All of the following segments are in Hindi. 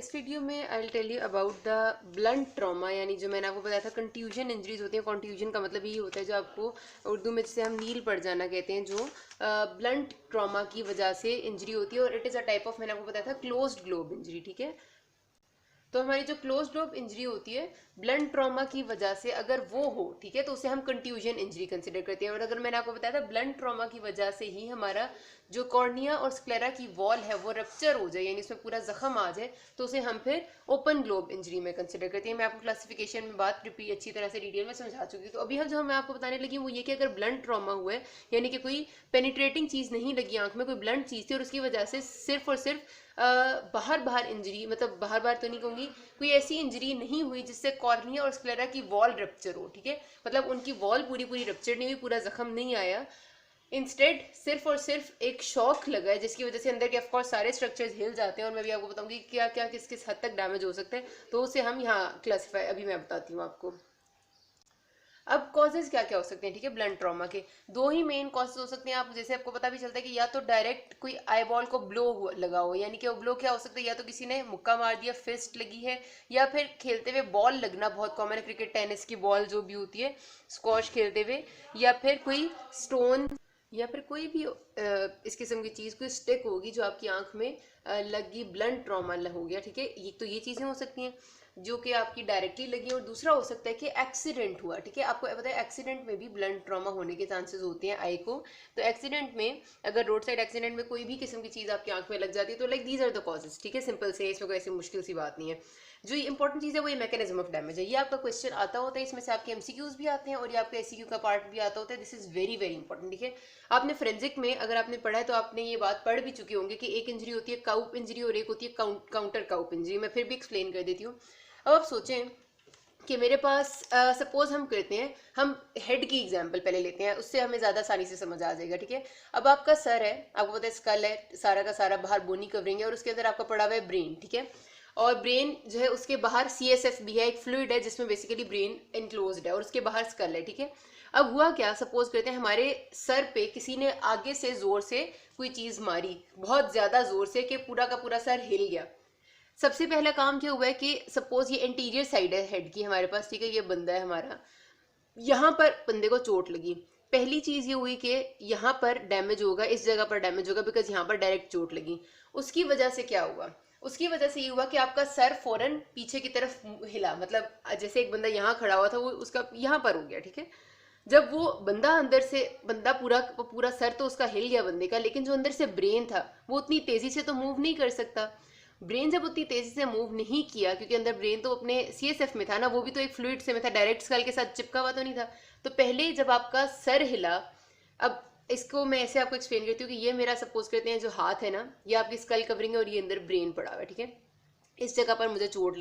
इस वीडियो में I will tell you about the blunt trauma, यानी जो मैंने आपको बताया था कंट्यूजन इंजरीज होती हैं। कंट्यूजन का मतलब यही होता है जो आपको उर्दू में जिसे हम नील पड़ जाना कहते हैं, जो ब्लंट ट्रॉमा की वजह से इंजरी होती है। और it is a type of, मैंने आपको बताया था, क्लोज्ड ग्लोब इंजरी। ठीक है, तो हमारी जो क्लोज ग्लोब इंजरी होती है ब्लंट ट्रॉमा की वजह से, अगर वो हो, ठीक है, तो उसे हम कंट्यूजन इंजरी कंसिडर करते हैं। और अगर मैंने आपको बताया था ब्लंट ट्रॉमा की वजह से ही हमारा जो कॉर्निया और स्क्लेरा की वॉल है वो रप्चर हो जाए, यानी उसमें पूरा जख्म आ जाए, तो उसे हम फिर ओपन ग्लोब इंजरी में कंसिडर करते हैं। मैं आपको क्लासिफिकेशन में बात रिपीट अच्छी तरह से डिटेल में समझा चुकी हूँ। तो अभी हम जो मैं आपको बताने लगी वो ये कि अगर ब्लंट ट्रॉमा हुआ है, यानी कि कोई पेनिट्रेटिंग चीज़ नहीं लगी आंख में, कोई ब्लंट चीज़ थी और उसकी वजह से सिर्फ और सिर्फ बाहर इंजरी, मतलब बाहर तो नहीं कहूँगी, कोई ऐसी इंजरी नहीं हुई जिससे कॉर्निया और स्क्लेरा की वॉल रप्चर हो। ठीक है, मतलब उनकी वॉल पूरी रप्चर नहीं हुई, पूरा जख्म नहीं आया। इंस्टेड सिर्फ और सिर्फ एक शॉक लगा है जिसकी वजह से अंदर के ऑफकोर्स सारे स्ट्रक्चर्स हिल जाते हैं। और मैं भी आपको बताऊंगी क्या क्या किस किस हद तक डैमेज हो सकते हैं, तो उसे हम यहाँ क्लासीफाई अभी मैं बताती हूँ आपको। अब कॉजेज क्या क्या हो सकते हैं, ठीक है, ब्लंट ट्रॉमा के दो ही मेन कॉजेज हो सकते हैं। आप जैसे आपको पता भी चलता है कि या तो डायरेक्ट कोई आई बॉल को ब्लो लगा हो, यानी कि वो ब्लो क्या हो सकता है, या तो किसी ने मुक्का मार दिया, फिस्ट लगी है, या फिर खेलते हुए बॉल लगना, बहुत कॉमन है, क्रिकेट टेनिस की बॉल जो भी होती है स्क्वॉश खेलते हुए, या फिर कोई स्टोन, या फिर कोई भी इस किस्म की चीज़, कोई स्टिक होगी जो आपकी आंख में लगी, ब्लंट ट्रॉमा हो गया। ठीक है, ये चीज़ें हो सकती हैं जो कि आपकी डायरेक्टली लगी। और दूसरा हो सकता है कि एक्सीडेंट हुआ। ठीक है, आपको पता है एक्सीडेंट में भी ब्लंट ट्रॉमा होने के चांसेस होते हैं आई को। तो एक्सीडेंट में, अगर रोड साइड एक्सीडेंट में कोई भी किस्म की चीज़ आपकी आंख में लग जाती है, तो like these are the causes. ठीक है, सिंपल से, इसमें कोई ऐसी मुश्किल सी बात नहीं है। जो इंपॉर्टेंट चीज़ है वो ये मैकेनिज्म ऑफ डैमेज है। ये आपका क्वेश्चन आता होता है, इसमें से आपके एमसीक्यूज भी आते हैं और ये आपका एसीक्यू का पार्ट भी आता होता है। This is very very important. ठीक है, आपने फोरेंसिक में अगर आपने पढ़ा है तो आपने ये बात पढ़ भी चुके होंगे कि एक इंजरी होती है काउप इंजरी और एक होती है काउंटर काउप इंजरी। मैं फिर भी एक्सप्लेन कर देती हूँ। अब आप सोचें कि मेरे पास सपोज हम करते हैं, हम हेड की एग्जांपल पहले लेते हैं, उससे हमें ज़्यादा आसानी से समझ आ जाएगा। ठीक है, अब आपका सर है, आपको पता है स्कल है, सारा का सारा बाहर बोनी कवरिंग है, और उसके अंदर आपका पड़ा हुआ है ब्रेन। ठीक है, और ब्रेन जो है उसके बाहर CSF भी है, एक फ्लूइड है जिसमें बेसिकली ब्रेन इनक्लोज्ड है, और उसके बाहर स्कल है। ठीक है, अब हुआ क्या, सपोज करते हैं हमारे सर पे किसी ने आगे से जोर से कोई चीज मारी, बहुत ज्यादा जोर से, कि पूरा का पूरा सर हिल गया। सबसे पहला काम क्या हुआ है कि सपोज ये इंटीरियर साइड है हेड की हमारे पास, ठीक है, ये बंदा है हमारा, यहाँ पर बंदे को चोट लगी। पहली चीज ये हुई कि यहाँ पर डैमेज होगा, इस जगह पर डैमेज होगा, बिकॉज यहाँ पर डायरेक्ट चोट लगी। उसकी वजह से क्या हुआ, उसकी वजह से ये हुआ कि आपका सर फौरन पीछे की तरफ हिला, मतलब जैसे एक बंदा यहाँ खड़ा हुआ था वो उसका यहाँ पर हो गया। ठीक है, जब वो बंदा अंदर से, बंदा पूरा पूरा सर तो उसका हिल गया बंदे का, लेकिन जो अंदर से ब्रेन था वो उतनी तेजी से तो मूव नहीं कर सकता। ब्रेन जब उतनी तेजी से मूव नहीं किया, क्योंकि अंदर ब्रेन तो अपने CSF में था ना, वो भी तो एक फ्लूइड से में था, डायरेक्ट स्कल के साथ चिपका हुआ तो नहीं था। तो पहले जब आपका सर हिला, अब इसको मैं ऐसे आपको एक्सप्लेन करती हूँ कि ये मेरा सपोज करते हैं जो हाथ है ना, ये आपकी स्कल कवरिंग है और ये अंदर ब्रेन पड़ा हुआ है। ठीक है, इस जगह पर मुझे चोट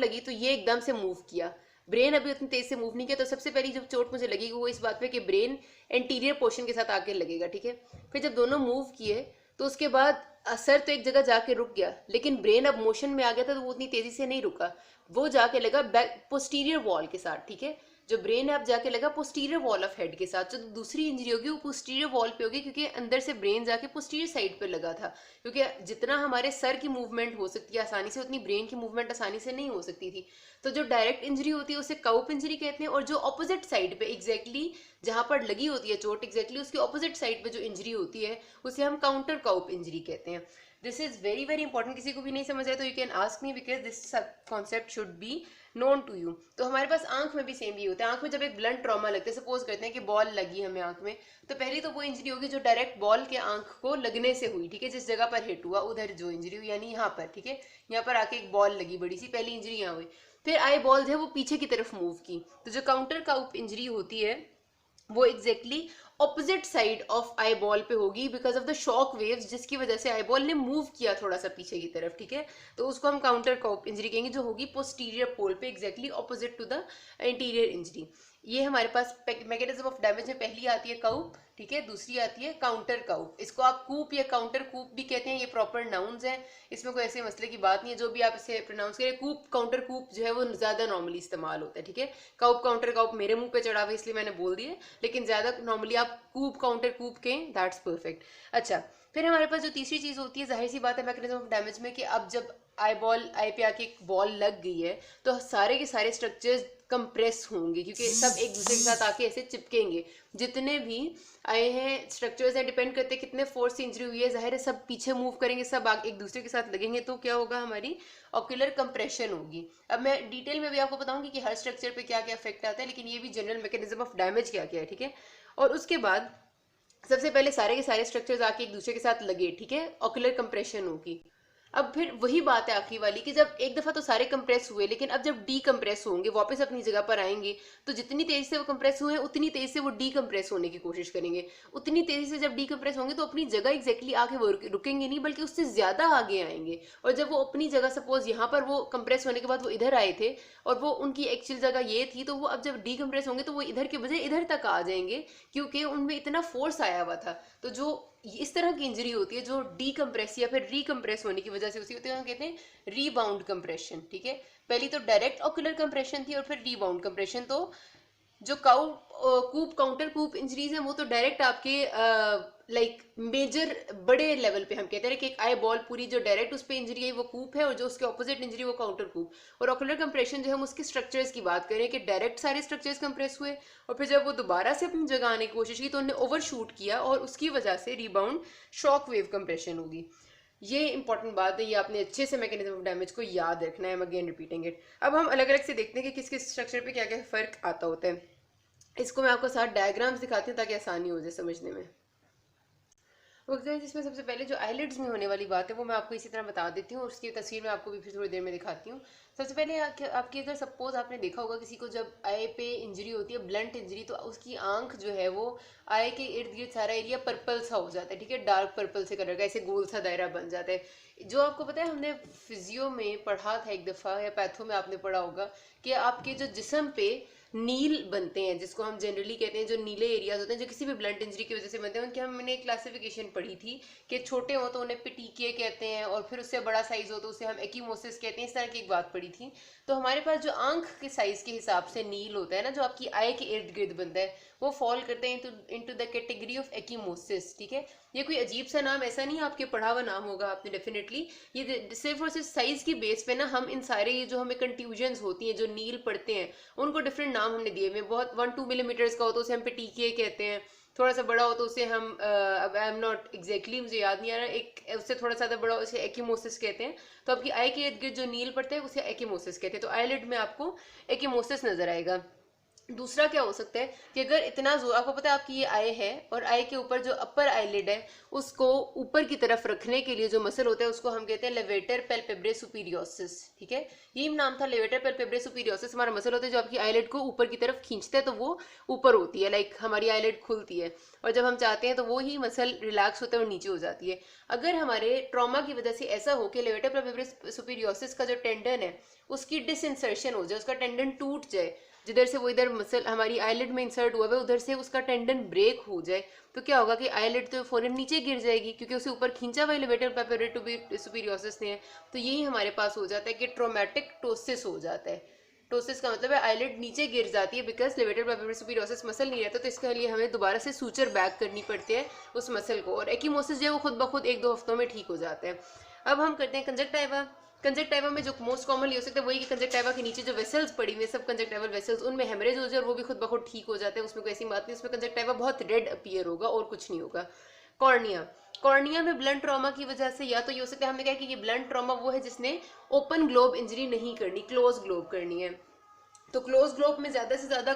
लगी तो ये एकदम से मूव किया, ब्रेन अभी उतनी तेज से मूव नहीं किया। तो सबसे पहली जब चोट मुझे लगेगी वो इस बात पे कि ब्रेन एंटीरियर पोर्शन के साथ आके लगेगा। ठीक है, फिर जब दोनों मूव किए तो उसके बाद सर तो एक जगह जाके रुक गया, लेकिन ब्रेन अब मोशन में आ गया था तो वो उतनी तेजी से नहीं रुका, वो जाके लगा बैक पोस्टीरियर वॉल के साथ। ठीक है, जो ब्रेन है अब जाके लगा पोस्टीरियर वॉल ऑफ हेड के साथ। जो दूसरी इंजरी होगी वो पोस्टीरियर वॉल पे होगी, क्योंकि अंदर से ब्रेन जाके पोस्टीरियर साइड पे लगा था। क्योंकि जितना हमारे सर की मूवमेंट हो सकती है आसानी से, उतनी ब्रेन की मूवमेंट आसानी से नहीं हो सकती थी। तो जो डायरेक्ट इंजरी होती है उसे काउप इंजरी कहते हैं, और जो ऑपोजिट साइड पे एग्जैक्टली जहां पर लगी होती है चोट, एग्जैक्टली उसकी ऑपोजिट साइड पे जो इंजरी होती है उसे हम काउंटर काउप इंजरी कहते हैं। This is very very important. किसी को भी नहीं समझ आए तो you can ask me, because this concept should be known to you. तो हमारे पास आंख में भी सेम ही होता है। आंख में जब एक ब्लंट ट्रॉमा लगता है, सपोज करते हैं कि बॉल लगी हमें आंख में, तो पहली तो वो इंजरी होगी जो डायरेक्ट बॉल के आंख को लगने से हुई। ठीक है, जिस जगह पर हिट हुआ उधर जो इंजरी हुई, यानी यहाँ पर। ठीक है, यहाँ पर आके एक बॉल लगी बड़ी सी, पहली इंजरी यहाँ हुई। फिर आई बॉल है वो पीछे की तरफ मूव की, तो जो काउंटर काउप इंजरी होती है वो exactly opposite side of eye ball पे होगी, because of the shock waves जिसकी वजह से आई बॉल ने मूव किया थोड़ा सा पीछे की तरफ। ठीक है, तो उसको हम काउंटर काउप इंजरी कहेंगे, जो होगी पोस्टीरियर पोल पे exactly opposite to the interior injury. ये हमारे पास मैकेनिज्म ऑफ डैमेज में पहली आती है काउप, ठीक है। दूसरी आती है काउंटर कूप, इसको आप कूप या काउंटर कूप भी कहते हैं, ये प्रॉपर नाउन्स हैं, इसमें कोई ऐसे मसले की बात नहीं है, जो भी आप इसे प्रोनाउंस करें। कूप काउंटर कूप जो है वो ज्यादा नॉर्मली इस्तेमाल होता है, ठीक है। काउप काउंटर काउप मेरे मुंह पे चढ़ा हुआ इसलिए मैंने बोल दिया, लेकिन ज्यादा नॉर्मली आप कूप काउंटर कूप कहें, दैट्स परफेक्ट। अच्छा, फिर हमारे पास जो तीसरी चीज होती है, जाहिर सी बात है मैकेनिज्म ऑफ डैमेज में, कि अब जब आई पे आके एक बॉल लग गई है तो सारे के सारे स्ट्रक्चर्स कंप्रेस होंगे, क्योंकि सब एक दूसरे के साथ आके ऐसे चिपकेंगे। जितने भी आए हैं स्ट्रक्चर्स हैं, डिपेंड करते हैं कितने फोर्स से इंजरी हुई है, जाहिर है सब पीछे मूव करेंगे, सब एक दूसरे के साथ लगेंगे, तो क्या होगा, हमारी ऑक्यूलर कंप्रेशन होगी। अब मैं डिटेल में भी आपको बताऊंगी कि हर स्ट्रक्चर पे क्या क्या इफेक्ट आता है, लेकिन ये भी जनरल मैकेनिज्म ऑफ डैमेज क्या क्या है, ठीक है। और उसके बाद सबसे पहले सारे के सारे स्ट्रक्चर्स आके एक दूसरे के साथ लगे, ठीक है, ऑक्यूलर कंप्रेशन होगी। अब फिर वही बात है आखिरी वाली, कि जब एक दफा तो सारे कंप्रेस हुए, लेकिन अब जब डी कंप्रेस होंगे, वापस अपनी जगह पर आएंगे, तो जितनी तेजी से वो कंप्रेस हुए उतनी तेजी से वो डी कंप्रेस होने की कोशिश करेंगे। उतनी तेजी से जब डी कंप्रेस होंगे तो अपनी जगह एग्जैक्टली आके वो रुकेंगे नहीं, बल्कि उससे ज्यादा आगे आएंगे। और जब वो अपनी जगह, सपोज यहाँ पर वो कंप्रेस होने के बाद वो इधर आए थे और वो उनकी एक्चुअल जगह ये थी, तो वो अब जब डी कंप्रेस होंगे तो वो इधर के बजाय इधर तक आ जाएंगे, क्योंकि उनमें इतना फोर्स आया हुआ था। तो जो इस तरह की इंजरी होती है जो डीकम्प्रेस या फिर रीकम्प्रेस होने की वजह से होती है, कहते हैं रीबाउंड कंप्रेशन, ठीक है। पहली तो डायरेक्ट ऑक्यूलर कंप्रेशन थी और फिर रीबाउंड कंप्रेशन। तो जो कूप काउंटर कूप इंजरीज हैं वो तो डायरेक्ट आपके लाइक मेजर बड़े लेवल पे हम कहते हैं कि एक आई बॉल पूरी जो डायरेक्ट उस पर इंजरी है वो कूप है, और जो उसके ऑपोजिट इंजरी वो काउंटर कूप। और ऑक्यूलर कंप्रेशन जो हम उसके स्ट्रक्चर्स की बात करें कि डायरेक्ट सारे स्ट्रक्चर्स कंप्रेस हुए, और फिर जब वो दोबारा से अपनी जगह आने की कोशिश की तो उन्हें ओवरशूट किया, और उसकी वजह से रिबाउंड शॉक वेव कंप्रेशन होगी। ये इंपॉर्टेंट बात है, ये आपने अच्छे से मैकेनिज्म ऑफ डैमेज को याद रखना है। Again repeating it. अब हम अलग अलग से देखते हैं कि किस किस स्ट्रक्चर पे क्या क्या फर्क आता होता है। इसको मैं आपको साथ डायग्राम्स दिखाती हूँ ताकि आसानी हो जाए समझने में। इसमें सबसे पहले जो आईलिड्स में होने वाली बात है वो मैं आपको इसी तरह बता देती हूँ, और उसकी तस्वीर मैं आपको भी फिर थोड़ी देर में दिखाती हूँ। सबसे पहले आपके इधर सपोज आपने देखा होगा किसी को जब आई पे इंजरी होती है, ब्लंट इंजरी, तो उसकी आंख जो है वो आई के इर्द गिर्द सारा एरिया पर्पल सा हो जाता है, ठीक है, डार्क पर्पल से कलर का, ऐसे गोल सा दायरा बन जाता है। जो आपको पता है हमने फिजियो में पढ़ा था एक दफ़ा, या पैथो में आपने पढ़ा होगा, कि आपके जो जिस्म पे नील बनते हैं, जिसको हम जनरली कहते हैं, जो नीले एरियाज होते हैं जो किसी भी ब्लंट इंजरी की वजह से बनते हैं, उनकी हमने क्लासिफिकेशन पढ़ी थी कि छोटे हो तो उन्हें पिटीके कहते हैं, और फिर उससे बड़ा साइज हो तो उसे हम एक्यूमोसिस कहते हैं, इस तरह की एक बात पढ़ी थी। तो हमारे पास जो आंख के साइज के हिसाब से नील होता है ना, जो आपकी आई के इर्द गिर्द बनता है, वो फॉल करते हैं इनटू द कैटेगरी ऑफ एक्यूमोसिस, ठीक है। ये कोई अजीब सा नाम ऐसा नहीं, आपके पढ़ा हुआ नाम होगा आपने डेफिनेटली। ये सिर्फ और सिर्फ साइज की बेस पे ना हम इन सारे ये जो हमें कंट्यूजन्स होती हैं, जो नील पड़ते हैं, उनको डिफरेंट नाम हमने दिए हुए। बहुत 1-2 मिलीमीटर्स का हो तो उसे हम पे टीके कहते हैं, थोड़ा सा बड़ा हो तो उसे हम अब आई एम नॉट एग्जैक्टली, मुझे याद नहीं आ रहा, एक उससे थोड़ा सा बड़ा उसे एक्यूमोसिस कहते हैं। तो आपकी आई के इर्द गिर्द जो नील पड़ता है उसे एक्यूमोसिस कहते हैं। तो आईलिड में आपको एक्यूमोसिस नजर आएगा। दूसरा क्या हो सकता है कि अगर इतना जोर, आपको पता है आपकी ये आई है और आई के ऊपर जो अपर आईलिड है उसको ऊपर की तरफ रखने के लिए जो मसल होता है उसको हम कहते हैं लेवेटर पैल्पेब्रे सुपीरियोसिस, ठीक है। यही नाम था, लेवेटर पैल्पेब्रे सुपीरियोसिस हमारा मसल होता है जो आपकी आईलिड को ऊपर की तरफ खींचता है, तो वो ऊपर होती है, लाइक हमारी आईलिड खुलती है, और जब हम चाहते हैं तो वो ही मसल रिलैक्स होता है और नीचे हो जाती है। अगर हमारे ट्रॉमा की वजह से ऐसा हो कि लेवेटर पैल्पेब्रे सुपीरियोसिस का जो टेंडन है उसकी डिसइंसर्शन हो जाए, उसका टेंडन टूट जाए, जिधर से वो इधर मसल हमारी आईलिड में इंसर्ट हुआ है उधर से उसका टेंडन ब्रेक हो जाए, तो क्या होगा कि आईलिड तो फौरन नीचे गिर जाएगी, क्योंकि उसे ऊपर खींचा हुआ लेवेटर पैल्पेब्रे सुपीरियोसिस ने। तो यही हमारे पास हो जाता है कि ट्रोमेटिक टोसिस हो जाता है। टोसिस का मतलब है आईलिड नीचे गिर जाती है, बिकॉज लेवेटर पैल्पेब्रे सुपीरियोसिस मसल नहीं रहता, तो इसके लिए हमें दोबारा से सूचर बैक करनी पड़ती है उस मसल को, और एक्यूमोसिस जो है वो खुद ब खुद 1-2 हफ्तों में ठीक हो जाता है। अब हम करते हैं कंजक्टाइवा। कंजक्टाइवा में जो मोस्ट कॉमनली हो सकता है वही कि कंजक्टाइवा के नीचे जो वेसल्स पड़ी हुई है, सब कंजक्टाइवल वेसल्स, उनमें हेमरेज हो जाए और वो भी खुद ब खुद ठीक हो जाते हैं, उसमें कोई ऐसी बात नहीं, उसमें कंजक्टाइवा बहुत रेड अपीयर होगा और कुछ नहीं होगा। कॉर्निया, कॉर्निया में ब्लंट ट्रॉमा की वजह से या तो ये हो सकता है, हमने कहा कि ये ब्लंट ट्रॉमा वो है जिसने ओपन ग्लोब इंजरी नहीं करनी, क्लोज ग्लोब करनी है। तो क्लोज ग्लोब में ज्यादा से ज्यादा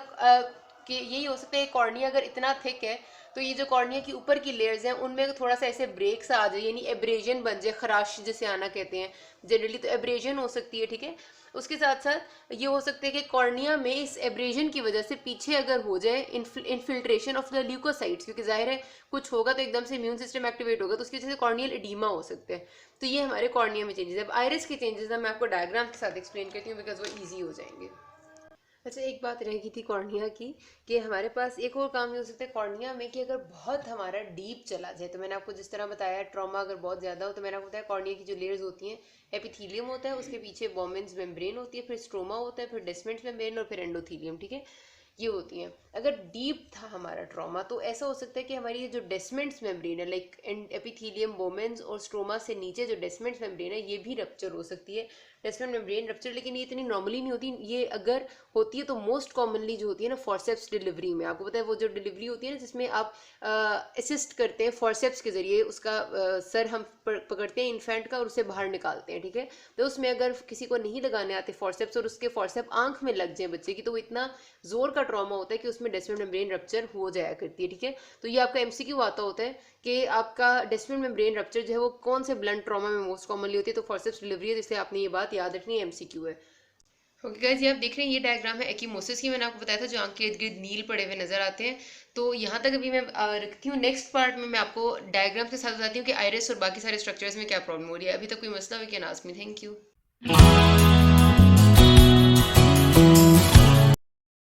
कि यही हो सकता है, कॉर्निया अगर इतना थिक है तो ये जो कॉर्निया की ऊपर की लेयर्स हैं उनमें थोड़ा सा ऐसे ब्रेक्स आ जाए, यानी एब्रेजन बन जाए, खराश जिसे आना कहते हैं जनरली, तो एब्रेजन हो सकती है, ठीक है। उसके साथ साथ ये हो सकता है कि कॉर्निया में इस एब्रेजन की वजह से पीछे अगर हो जाए इन्फिल्ट्रेशन ऑफ द ल्यूकोसाइट्स, क्योंकि जाहिर है कुछ होगा तो एकदम से इम्यून सिस्टम एक्टिवेट होगा, तो उसकी वजह से कॉर्नियल एडीमा हो सकते हैं। तो ये हमारे कॉर्निया में चेंजेस है। अब आयरिस के चेंजेस मैं आपको डायग्राम के साथ एक्सप्लेन करती हूँ बिकॉज वो ईजी हो जाएंगे। अच्छा, एक बात रह गई थी कॉर्निया की, कि हमारे पास एक और काम ये हो सकता है कॉर्निया में कि अगर बहुत हमारा डीप चला जाए, तो मैंने आपको जिस तरह बताया ट्रॉमा अगर बहुत ज़्यादा हो, तो मैंने आपको बताया कॉर्निया की जो लेयर्स होती हैं, एपिथीलियम होता है, उसके पीछे बोमेन्स मेम्ब्रेन होती है, फिर स्ट्रोमा होता है, फिर डेस्मेंट्स मेम्ब्रेन और फिर एंडोथीलियम, ठीक है, ये होती हैं। अगर डीप था हमारा ट्रॉमा तो ऐसा हो सकता है कि हमारी ये जो डेस्मेंट्स मेम्ब्रेन है, लाइक एपिथीलियम बोमेन्स और स्ट्रोमा से नीचे जो डेस्मेंट्स मेम्ब्रेन है, ये भी रप्चर हो सकती है, डेस्मेंट मेम्ब्रेन रप्चर। लेकिन ये इतनी नॉर्मली नहीं होती, ये अगर होती है तो मोस्ट कॉमनली जो होती है ना फॉरसेप्स डिलीवरी में, आपको पता है वो जो डिलीवरी होती है ना जिसमें आप असिस्ट करते हैं फॉरसेप्स के जरिए, उसका सर हम पकड़ते हैं इन्फेंट का और उसे बाहर निकालते हैं, ठीक है। तो उसमें अगर किसी को नहीं लगाने आते फॉरसेप्स और उसके फॉरसेप आंख में लग जाए बच्चे की, तो वो इतना जोर का ट्रॉमा होता है कि उसमें डेस्मेंट मेम्ब्रेन रप्चर हो जाया करती है, ठीक है। तो ये आपका एमसीक्यू आता होता है कि आपका डेस्मेंट मेम्ब्रेन रप्चर जो है वो कौन से ब्लंट ट्रॉमा में मोस्ट कॉमनली होती है, तो फॉरसेप्स डिलीवरी है, जिससे आपने ये बात याद रखनी है, एमसीक्यू है। ओके गाइस, ये आप देख रहे हैं ये डायग्राम है एक्यूमोसिस की, मैंने आपको बताया था जो आंख के इर्द गिर्द नील पड़े हुए नजर आते हैं। तो यहाँ तक अभी मैं रखती हूँ, नेक्स्ट पार्ट में मैं आपको डायग्राम के साथ बताती हूँ कि आइरिस और बाकी सारे स्ट्रक्चर्स में क्या प्रॉब्लम हो रही है। अभी तक कोई मसला हो can ask me. Thank you.